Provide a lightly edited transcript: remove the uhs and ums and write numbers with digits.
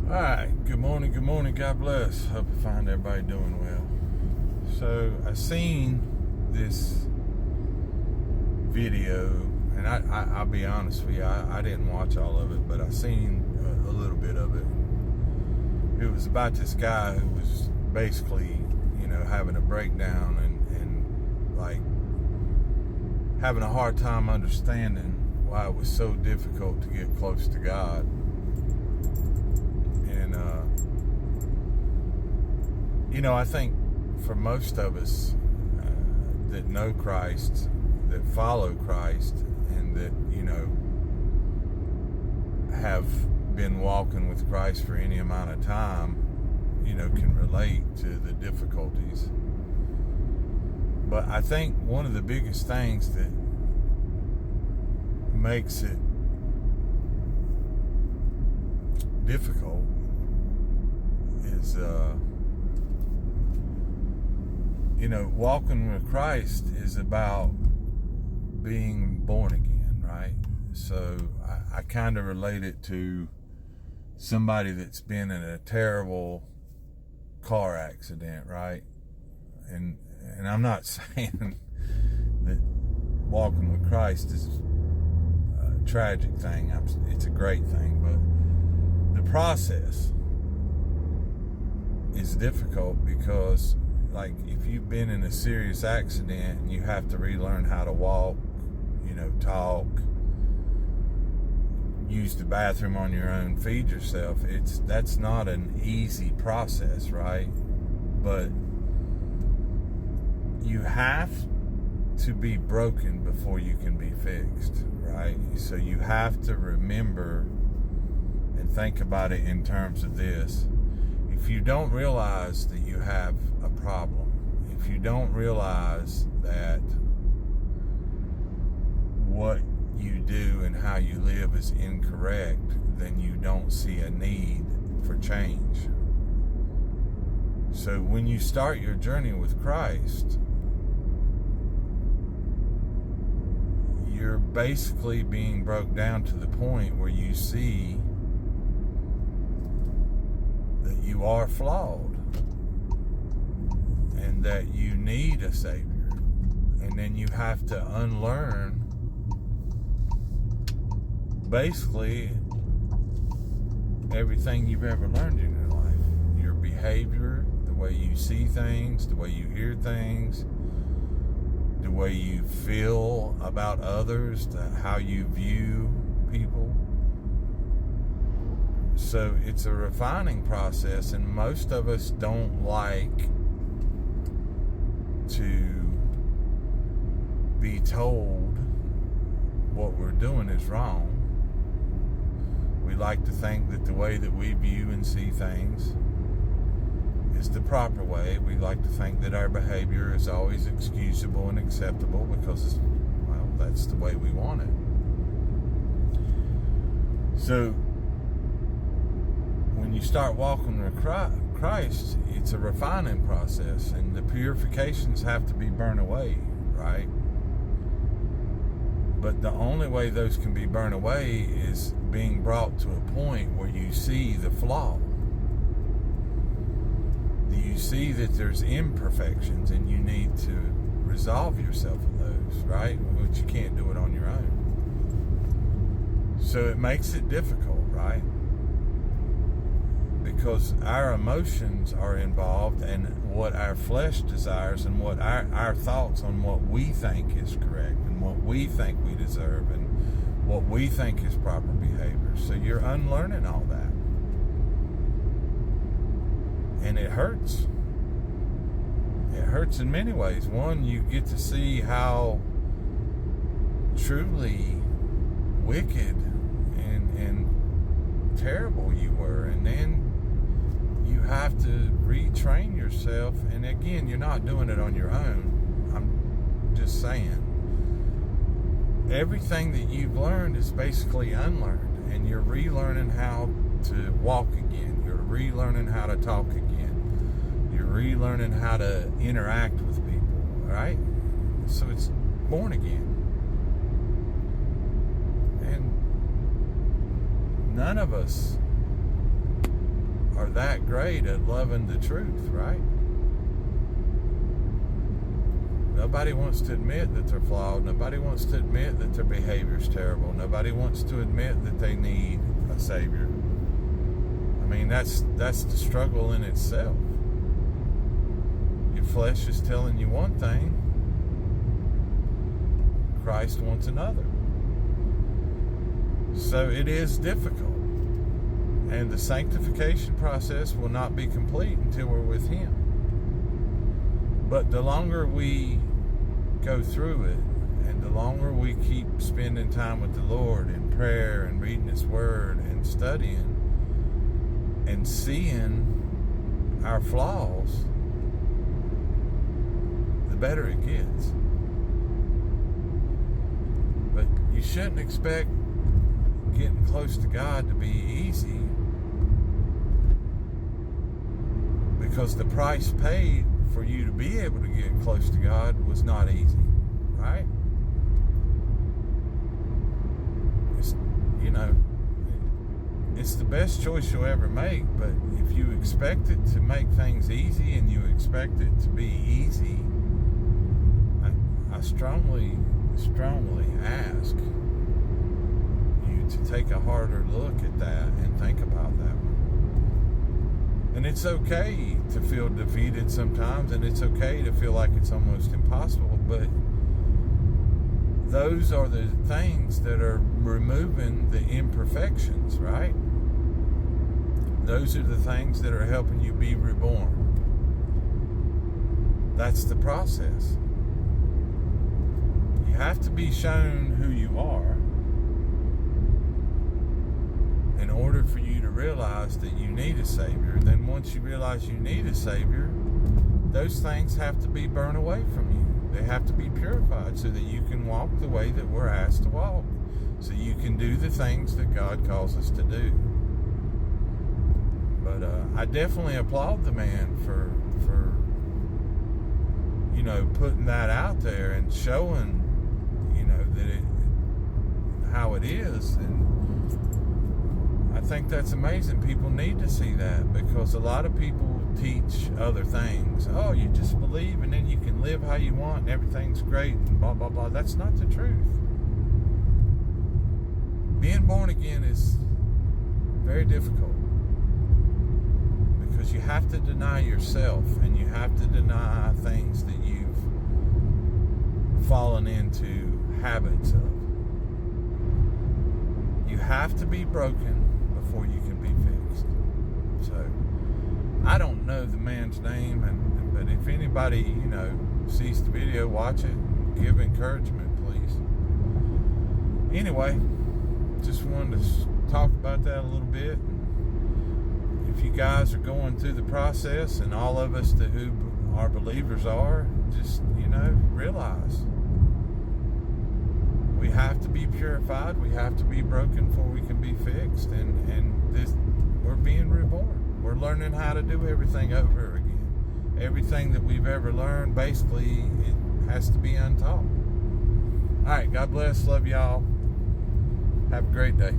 Alright, good morning, God bless. Hope you find everybody doing well. So, I seen this video, and I'll be honest with you, I didn't watch all of it, but I seen a little bit of it. It was about this guy who was basically, having a breakdown and like having a hard time understanding why it was so difficult to get close to God. And I think for most of us that know Christ, that follow Christ, and that have been walking with Christ for any amount of time, can relate to the difficulties. But I think one of the biggest things that makes it difficult is walking with Christ is about being born again, right? So I kind of relate it to somebody that's been in a terrible car accident, right? And I'm not saying that walking with Christ is a tragic thing. It's a great thing, but the process is difficult because, like, if you've been in a serious accident and you have to relearn how to walk, talk, use the bathroom on your own, feed yourself, that's not an easy process, right? But you have to be broken before you can be fixed, right? So you have to remember and think about it in terms of this. If you don't realize that you have a problem, if you don't realize that what you do and how you live is incorrect, then you don't see a need for change. So when you start your journey with Christ, you're basically being broke down to the point where you see that you are flawed and that you need a Savior. And then you have to unlearn basically everything you've ever learned in your life. Your behavior, the way you see things, the way you hear things, the way you feel about others, how you view people. So it's a refining process, and most of us don't like to be told what we're doing is wrong. We like to think that the way that we view and see things is the proper way. We like to think that our behavior is always excusable and acceptable because, well, that's the way we want it. So when you start walking with Christ, it's a refining process, and the purifications have to be burned away, right? But the only way those can be burned away is being brought to a point where you see the flaw. You see that there's imperfections and you need to resolve yourself of those, right? But you can't do it on your own. So it makes it difficult, right? Because our emotions are involved, and what our flesh desires, and what our thoughts on what we think is correct, and what we think we deserve, and what we think is proper behavior. So you're unlearning all that. And it hurts. It hurts in many ways. One, you get to see how truly wicked and terrible you were. And then you have to retrain yourself. And again, you're not doing it on your own. I'm just saying. Everything that you've learned is basically unlearned. And you're relearning how to walk again. You're relearning how to talk again. You're relearning how to interact with people, right? So it's born again. And none of us are that great at loving the truth, right? Nobody wants to admit that they're flawed. Nobody wants to admit that their behavior's terrible. Nobody wants to admit that they need a Savior. I mean, that's the struggle in itself. Your flesh is telling you one thing. Christ wants another. So it is difficult. And the sanctification process will not be complete until we're with Him. But the longer we go through it, and the longer we keep spending time with the Lord in prayer and reading His Word and studying and seeing our flaws, the better it gets. But you shouldn't expect getting close to God to be easy, because the price paid for you to be able to get close to God was not easy, right? It's the best choice you'll ever make, but if you expect it to make things easy and you expect it to be easy, I strongly ask you to take a harder look at that and think about that one. And it's okay to feel defeated sometimes, and it's okay to feel like it's almost impossible, but those are the things that are removing the imperfections, right? Those are the things that are helping you be reborn. That's the process. You have to be shown who you are in order for you to realize that you need a Savior. Then once you realize you need a Savior, those things have to be burned away from you. They have to be purified so that you can walk the way that we're asked to walk, so you can do the things that God calls us to do. But I definitely applaud the man for putting that out there and showing that how it is. And I think that's amazing. People need to see that, because a lot of people teach other things. Oh, you just believe and then you can live how you want and everything's great and blah blah blah. That's not the truth. Being born again is very difficult, because you have to deny yourself and you have to deny things that you've fallen into habits of. You have to be broken before you can be fixed. So I don't know the man's name, but if anybody sees the video, watch it, give encouragement, please. Anyway, just wanted to talk about that a little bit. If you guys are going through the process, and all of us who are believers are, just realize we have to be purified, we have to be broken before we can be fixed, and we're being reborn. We're learning how to do everything over again. Everything that we've ever learned, basically, it has to be untaught. All right, God bless. Love y'all. Have a great day.